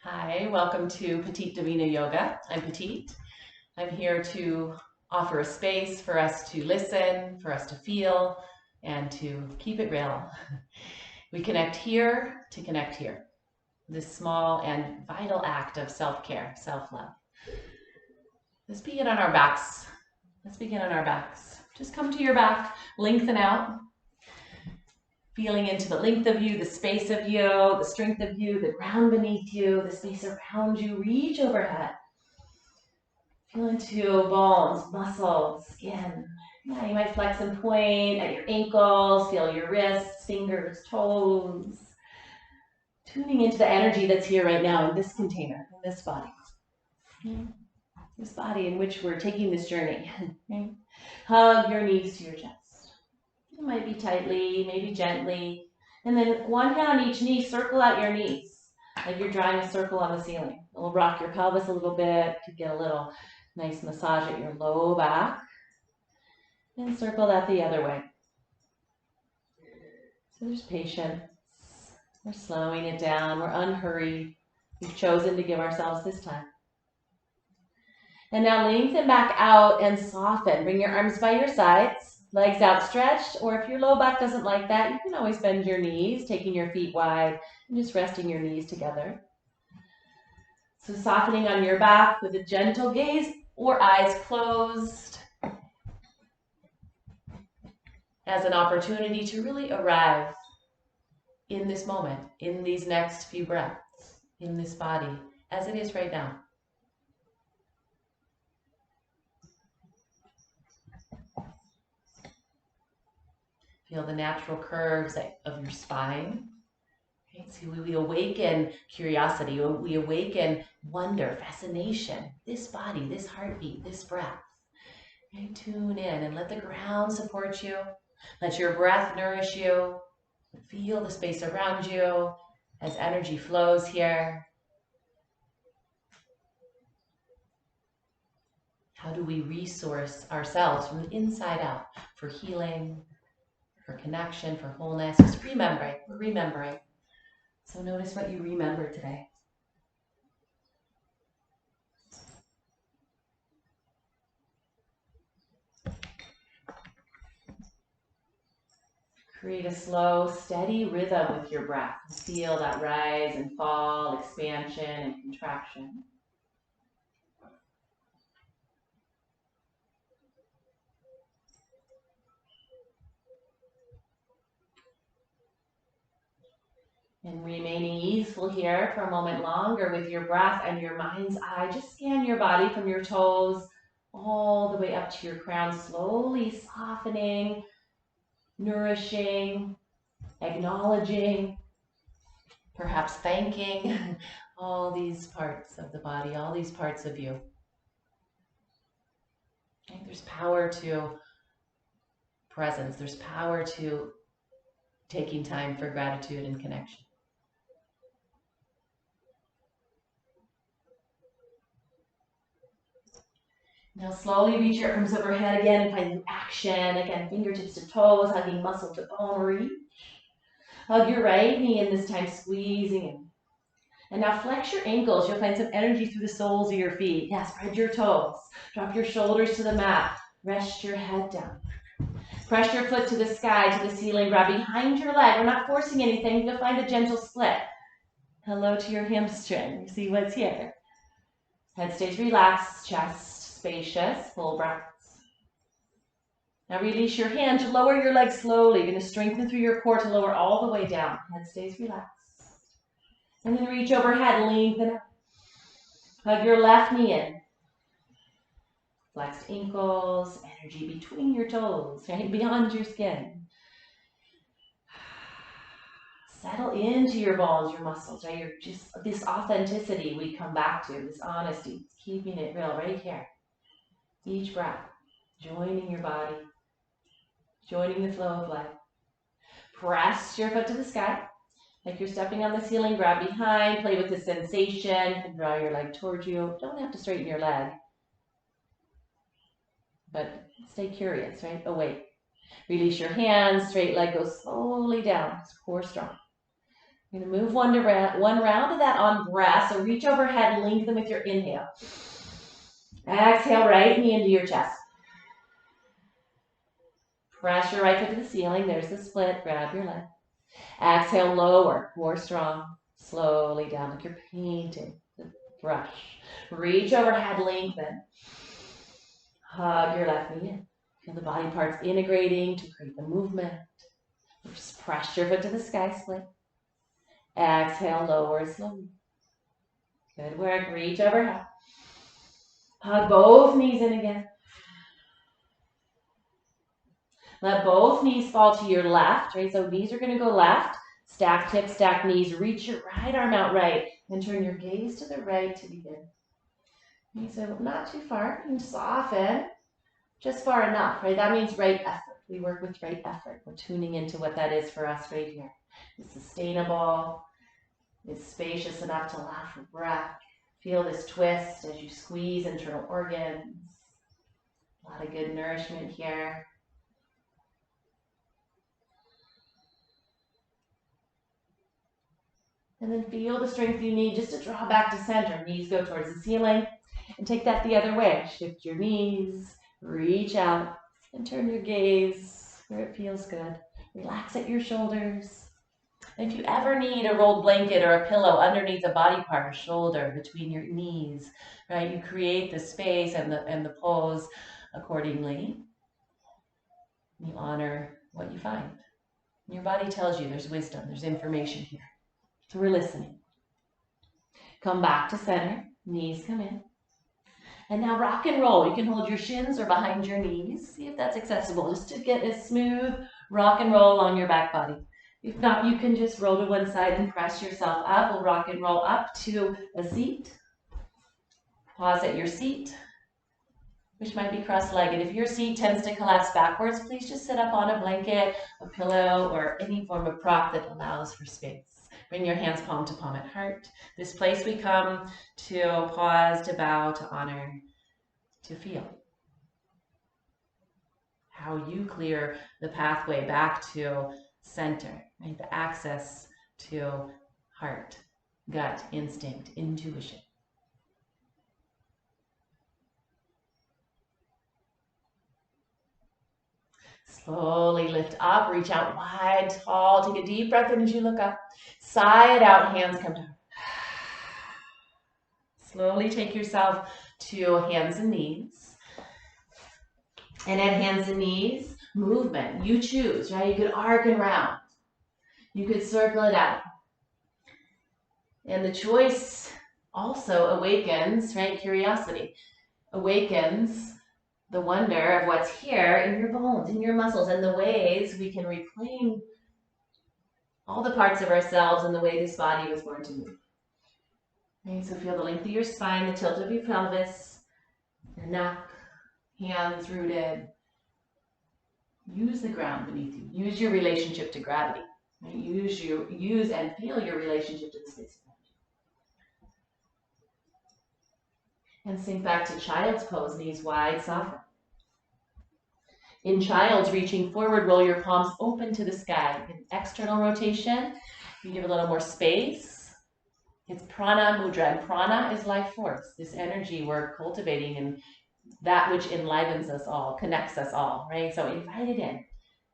Hi, welcome to Petit Davina Yoga. I'm Petite. I'm here to offer a space for us to listen, for us to feel, and to keep it real. We connect here to connect here. This small and vital act of self-care, self-love. Let's begin on our backs. Let's begin on our backs. Just come to your back, lengthen out, feeling into the length of you, the space of you, the strength of you, the ground beneath you, the space around you. Reach overhead. Feel into bones, muscles, skin. Yeah, you might flex and point at your ankles, feel your wrists, fingers, toes. Tuning into the energy that's here right now in this container, in this body. This body in which we're taking this journey. Okay? Hug your knees to your chest. It might be tightly, maybe gently. And then one hand on each knee, circle out your knees, like you're drawing a circle on the ceiling. It'll rock your pelvis a little bit to get a little nice massage at your low back. And circle that the other way. So there's patience. We're slowing it down. We're unhurried. We've chosen to give ourselves this time. And now lengthen back out and soften. Bring your arms by your sides, legs outstretched, or if your low back doesn't like that, you can always bend your knees, taking your feet wide and just resting your knees together. So softening on your back with a gentle gaze or eyes closed as an opportunity to really arrive in this moment, in these next few breaths, in this body, as it is right now. Feel the natural curves of your spine. Okay, so we awaken curiosity, we awaken wonder, fascination, this body, this heartbeat, this breath. Okay, tune in and let the ground support you. Let your breath nourish you. Feel the space around you as energy flows here. How do we resource ourselves from the inside out for healing, for connection, for wholeness? Just remembering. So notice what you remember today. Create a slow, steady rhythm with your breath. Feel that rise and fall, expansion and contraction. And remaining easeful here for a moment longer with your breath and your mind's eye. Just scan your body from your toes all the way up to your crown, slowly softening, nourishing, acknowledging, perhaps thanking all these parts of the body, all these parts of you. Okay, there's power to presence. There's power to taking time for gratitude and connection. Now slowly reach your arms overhead again and find some action. Again, fingertips to toes, hugging muscle to bone. Reach. Hug your right knee in this time, squeezing in. And now flex your ankles. You'll find some energy through the soles of your feet. Yeah, spread your toes. Drop your shoulders to the mat. Rest your head down. Press your foot to the sky, to the ceiling. Grab behind your leg. We're not forcing anything. You'll find a gentle split. Hello to your hamstring. You see what's here. Head stays relaxed, chest spacious, full breaths. Now release your hand to lower your legs slowly. You're going to strengthen through your core to lower all the way down. Head stays relaxed. And then reach overhead, lengthen up. Hug your left knee in. Flexed ankles, energy between your toes, right? Beyond your skin. Settle into your bones, your muscles, right? You're just this authenticity we come back to, this honesty, keeping it real right here. Each breath, joining your body, joining the flow of life. Press your foot to the sky, like you're stepping on the ceiling. Grab behind, play with the sensation, and draw your leg towards you. Don't have to straighten your leg, but stay curious, right? Awake. Release your hands, straight leg goes slowly down, core strong. You're going to move one round of that on breath. So reach overhead, lengthen with your inhale. Exhale, right knee into your chest. Press your right foot to the ceiling. There's the split. Grab your leg. Exhale, lower, more strong. Slowly down like you're painting the brush. Reach overhead, lengthen. Hug your left knee in. Feel the body parts integrating to create the movement. Just press your foot to the sky, split. Exhale, lower slowly. Good work. Reach overhead. Hug both knees in again. Let both knees fall to your left, right? So knees are going to go left. Stack hips, stack knees. Reach your right arm out right. And turn your gaze to the right to begin. Okay, so not too far. You can soften just far enough, right? That means right effort. We work with right effort. We're tuning into what that is for us right here. It's sustainable. It's spacious enough to allow for breath. Feel this twist as you squeeze internal organs. A lot of good nourishment here. And then feel the strength you need just to draw back to center. Knees go towards the ceiling. And take that the other way. Shift your knees, reach out, and turn your gaze where it feels good. Relax at your shoulders. And if you ever need a rolled blanket or a pillow underneath a body part, a shoulder, between your knees, right? You create the space and the pose accordingly. You honor what you find. Your body tells you there's wisdom, there's information here. So we're listening. Come back to center. Knees come in. And now rock and roll. You can hold your shins or behind your knees. See if that's accessible. Just to get a smooth rock and roll on your back body. If not, you can just roll to one side and press yourself up. We'll rock and roll up to a seat. Pause at your seat, which might be cross-legged. If your seat tends to collapse backwards, please just sit up on a blanket, a pillow, or any form of prop that allows for space. Bring your hands palm to palm at heart. This place we come to pause, to bow, to honor, to feel. How you clear the pathway back to center, right? The access to heart, gut, instinct, intuition. Slowly lift up, reach out wide, tall. Take a deep breath in as you look up. Sigh it out, hands come down. Slowly take yourself to hands and knees. And at hands and knees, movement. You choose, right? You could arc and round. You could circle it out. And the choice also awakens, right? Curiosity awakens the wonder of what's here in your bones, in your muscles, and the ways we can reclaim all the parts of ourselves and the way this body was born to move. Right, so feel the length of your spine, the tilt of your pelvis, your neck, hands rooted. Use the ground beneath you. Use your relationship to gravity. Right? Use and feel your relationship to the space around you. And sink back to child's pose, knees wide, soften. In child's, reaching forward, roll your palms open to the sky. In external rotation, you give a little more space. It's prana mudra, and prana is life force, this energy we're cultivating and that which enlivens us all, connects us all, right? So invite it in.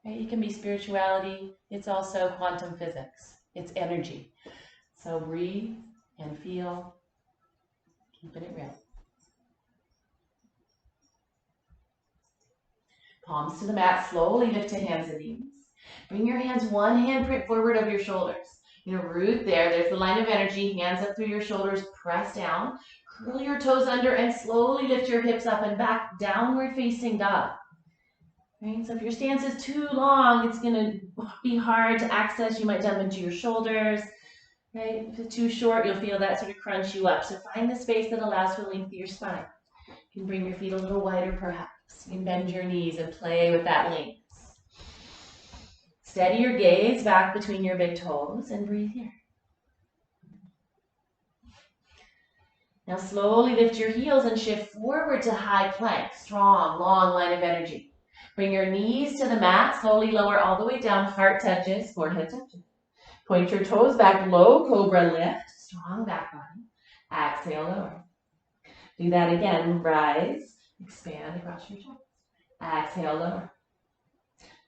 Right? It can be spirituality. It's also quantum physics. It's energy. So breathe and feel, keeping it real. Palms to the mat, slowly lift to hands and knees. Bring your hands one handprint forward over your shoulders. Root there. There's the line of energy. Hands up through your shoulders. Press down. Curl your toes under and slowly lift your hips up and back. Downward facing dog. Right? So if your stance is too long, it's going to be hard to access. You might dump into your shoulders. Right? If it's too short, you'll feel that sort of crunch you up. So find the space that allows for the length of your spine. You can bring your feet a little wider perhaps. You can bend your knees and play with that length. Steady your gaze back between your big toes and breathe here. Now slowly lift your heels and shift forward to high plank. Strong, long line of energy. Bring your knees to the mat. Slowly lower all the way down. Heart touches, forehead touches. Point your toes back, low cobra lift, strong back body. Exhale, lower. Do that again, rise, expand across your chest. Exhale, lower.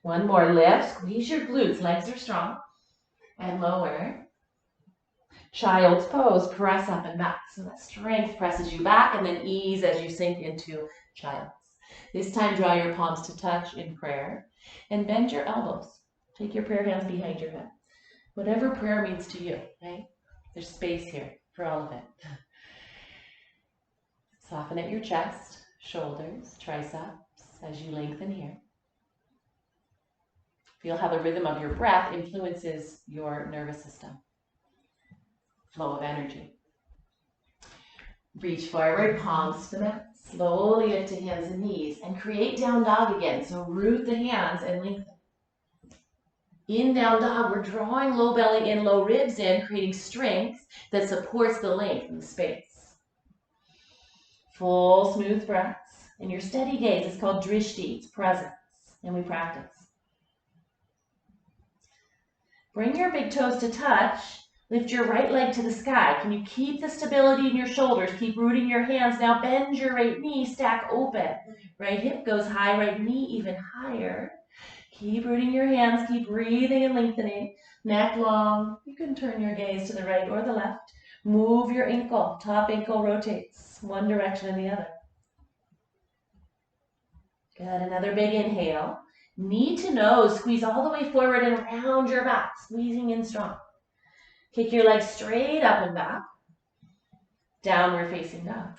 One more, lift, squeeze your glutes, legs are strong. And lower. Child's pose, press up and back. So that strength presses you back and then ease as you sink into child's. This time, draw your palms to touch in prayer and bend your elbows. Take your prayer hands behind your head. Whatever prayer means to you, right? There's space here for all of it. Soften at your chest, shoulders, triceps as you lengthen here. Feel how the rhythm of your breath influences your nervous system. Flow of energy. Reach forward, palms to the mat. Slowly lift to hands and knees and create down dog again. So root the hands and lengthen. In down dog, we're drawing low belly in, low ribs in, creating strength that supports the length and the space. Full smooth breaths. And your steady gaze is called drishti, it's presence, and we practice. Bring your big toes to touch. Lift your right leg to the sky. Can you keep the stability in your shoulders? Keep rooting your hands. Now bend your right knee, stack open. Right hip goes high, right knee even higher. Keep rooting your hands, keep breathing and lengthening. Neck long. You can turn your gaze to the right or the left. Move your ankle. Top ankle rotates one direction and the other. Good. Another big inhale. Knee to nose. Squeeze all the way forward and around your back. Squeezing in strong. Kick your legs straight up and back. Downward facing dog.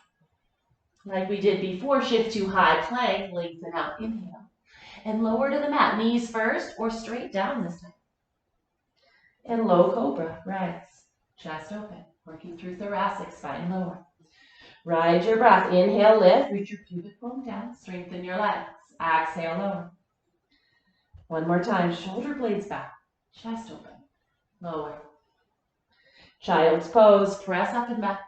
Like we did before, shift to high plank. Lengthen out. Inhale. And lower to the mat, knees first or straight down this time. And low cobra, rise, chest open, working through thoracic, spine lower. Ride your breath, inhale, lift, reach your pubic bone down, strengthen your legs. Exhale, lower. One more time, shoulder blades back, chest open, lower. Child's pose, press up and back.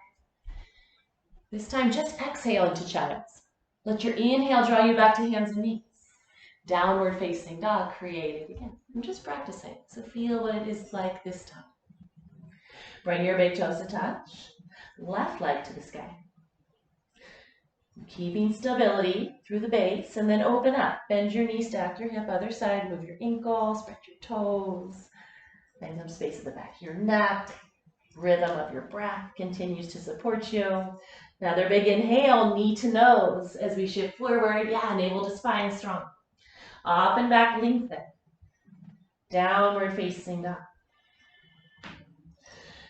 This time, just exhale into child's. Let your inhale draw you back to hands and knees. Downward facing dog, create it again. I'm just practicing, so feel what it is like this time. Bring your big toes to touch. Left leg to the sky. Keeping stability through the base, and then open up. Bend your knee, stack your hip, other side, move your ankle, spread your toes. Find some space at the back of your neck. Rhythm of your breath continues to support you. Another big inhale, knee to nose as we shift forward. Yeah, navel to spine strong. Up and back, lengthen. Downward facing dog.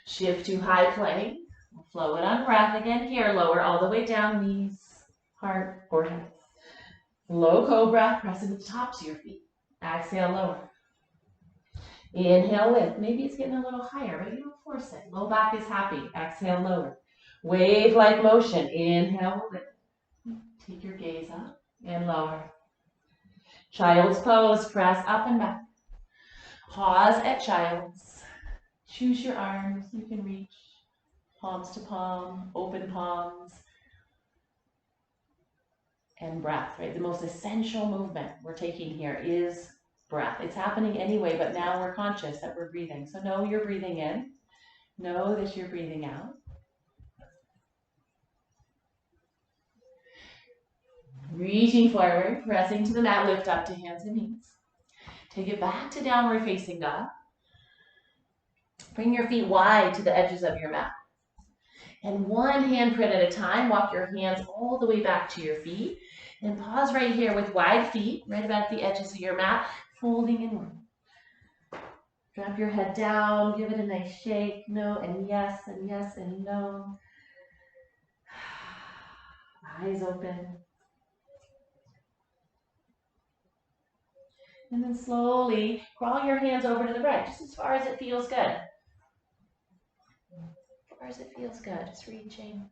Shift to high plank. Flow it on breath again here. Lower all the way down, knees, heart, forehead. Low cobra, press into the tops of your feet. Exhale, lower. Inhale, lift. Maybe it's getting a little higher, but you don't force it. Low back is happy. Exhale, lower. Wave-like motion. Inhale, lift. Take your gaze up and lower. Child's pose, press up and back. Pause at child's. Choose your arms. You can reach palms to palm, open palms. And breath, right? The most essential movement we're taking here is breath. It's happening anyway, but now we're conscious that we're breathing. So know you're breathing in. Know that you're breathing out. Reaching forward, pressing to the mat, lift up to hands and knees. Take it back to downward facing dog. Bring your feet wide to the edges of your mat. And one handprint at a time, walk your hands all the way back to your feet. And pause right here with wide feet, right about the edges of your mat, folding inward. Drop your head down, give it a nice shake. No and yes and yes and no. Eyes open. And then slowly crawl your hands over to the right, just as far as it feels good. As far as it feels good, just reaching.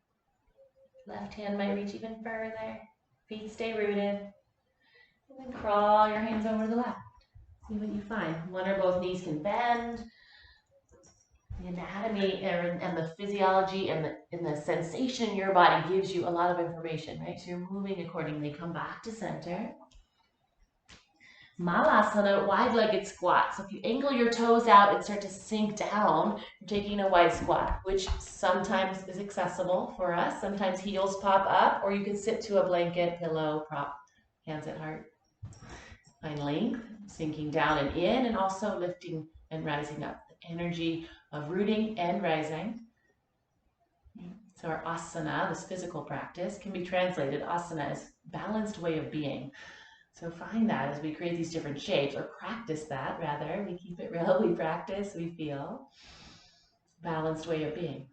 Left hand might reach even further. Feet stay rooted. And then crawl your hands over to the left. See what you find. One or both knees can bend. The anatomy and the physiology and the sensation in your body gives you a lot of information, right? So you're moving accordingly. Come back to center. Malasana, wide-legged squat. So if you angle your toes out and start to sink down, you're taking a wide squat, which sometimes is accessible for us. Sometimes heels pop up, or you can sit to a blanket, pillow, prop, hands at heart. Find length, sinking down and in, and also lifting and rising up. The energy of rooting and rising. So our asana, this physical practice, can be translated, asana, as balanced way of being. So find that as we create these different shapes, or practice that rather. We keep it real, we practice, we feel. Balanced way of being.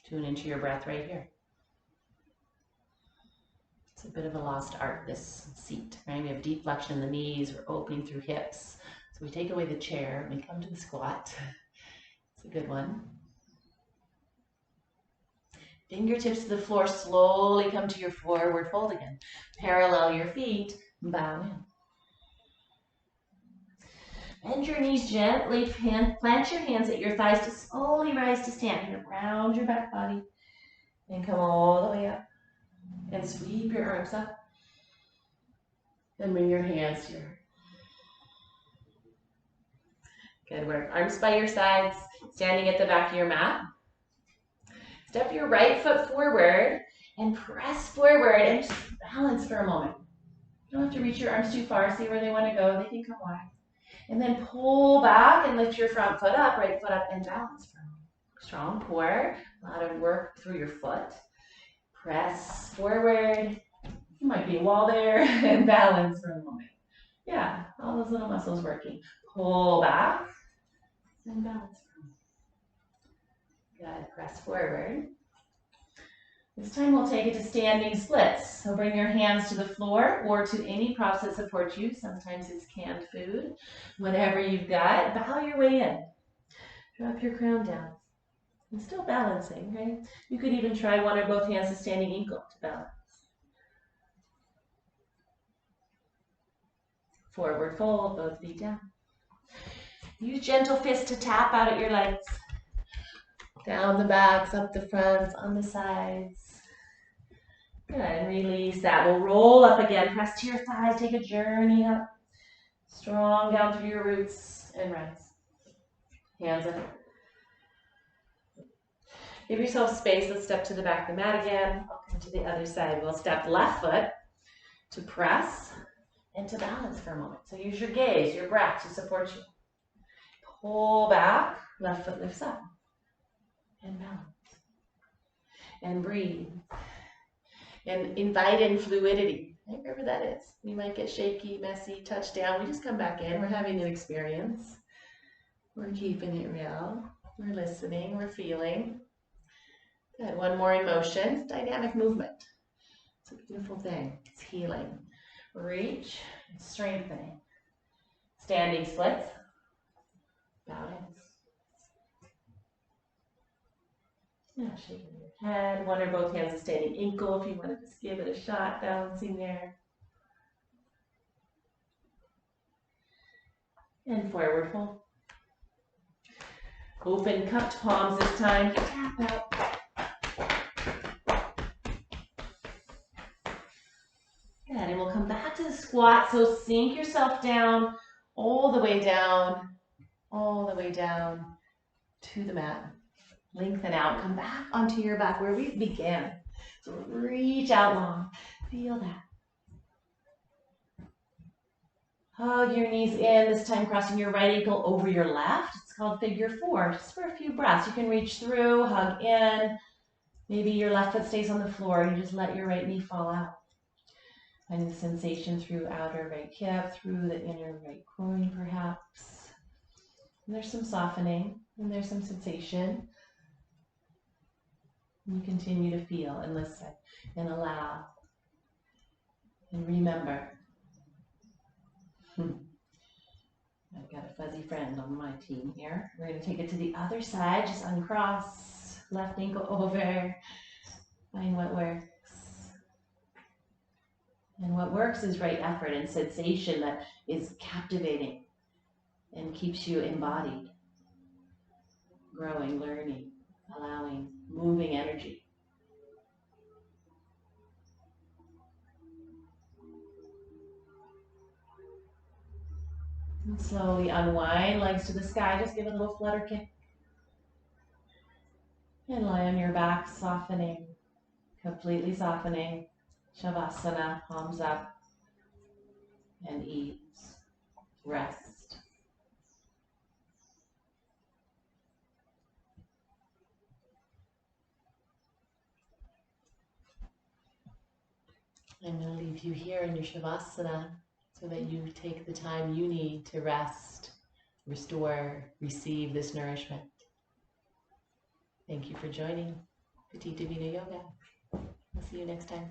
Tune into your breath right here. It's a bit of a lost art, this seat, right? We have deep flexion in the knees, we're opening through hips. So we take away the chair and we come to the squat. It's a good one. Fingertips to the floor, slowly come to your forward fold again. Parallel your feet, bow in. Bend your knees gently, plant your hands at your thighs to slowly rise to stand. Here, round your back body and come all the way up. And sweep your arms up. Then bring your hands to your heart. Good work. Arms by your sides, standing at the back of your mat. Step your right foot forward and press forward and just balance for a moment. You don't have to reach your arms too far. See where they want to go. They can come wide. And then pull back and lift your front foot up, right foot up, and balance for a moment. Strong core. A lot of work through your foot. Press forward. You might be a wall there, and balance for a moment. Yeah, all those little muscles working. Pull back and balance for a moment. Good, press forward. This time we'll take it to standing splits. So bring your hands to the floor or to any props that support you. Sometimes it's canned food. Whatever you've got, bow your way in. Drop your crown down. And still balancing, right? You could even try one or both hands to standing eagle to balance. Forward fold, both feet down. Use gentle fists to tap out at your legs. Down the backs, up the fronts, on the sides. Good, and release that. We'll roll up again. Press to your thighs, take a journey up. Strong down through your roots and rise. Hands up. Give yourself space. Let's step to the back of the mat again. I'll come to the other side. We'll step left foot to press and to balance for a moment. So use your gaze, your breath to support you. Pull back, left foot lifts up. And balance. And breathe. And invite in fluidity. Right, wherever that is. We might get shaky, messy, touch down. We just come back in. We're having an experience. We're keeping it real. We're listening. We're feeling. Good. One more emotion. Dynamic movement. It's a beautiful thing. It's healing. Reach and strengthening. Standing splits. Bow in. Now shaking your head. One or both hands to standing ankle if you want to just give it a shot, balancing there. And forward fold. Open cupped palms this time. Tap out. Good, and we'll come back to the squat. So sink yourself down, all the way down to the mat. Lengthen out, come back onto your back where we began. So reach out long, feel that. Hug your knees in, this time crossing your right ankle over your left. It's called figure four, just for a few breaths. You can reach through, hug in. Maybe your left foot stays on the floor. You just let your right knee fall out. Find the sensation through outer right hip, through the inner right groin perhaps. And there's some softening, and there's some sensation. And you continue to feel and listen and allow and remember. I've got a fuzzy friend on my team here. We're going to take it to the other side. Just uncross, left ankle over. Find what works. And what works is right effort and sensation that is captivating and keeps you embodied. Growing, learning, allowing, moving energy. Slowly unwind, legs to the sky. Just give it a little flutter kick. And lie on your back, softening, completely softening. Shavasana, palms up, and ease, rest. I'm going to leave you here in your Shavasana so that you take the time you need to rest, restore, receive this nourishment. Thank you for joining Petit Davina Yoga. I'll see you next time.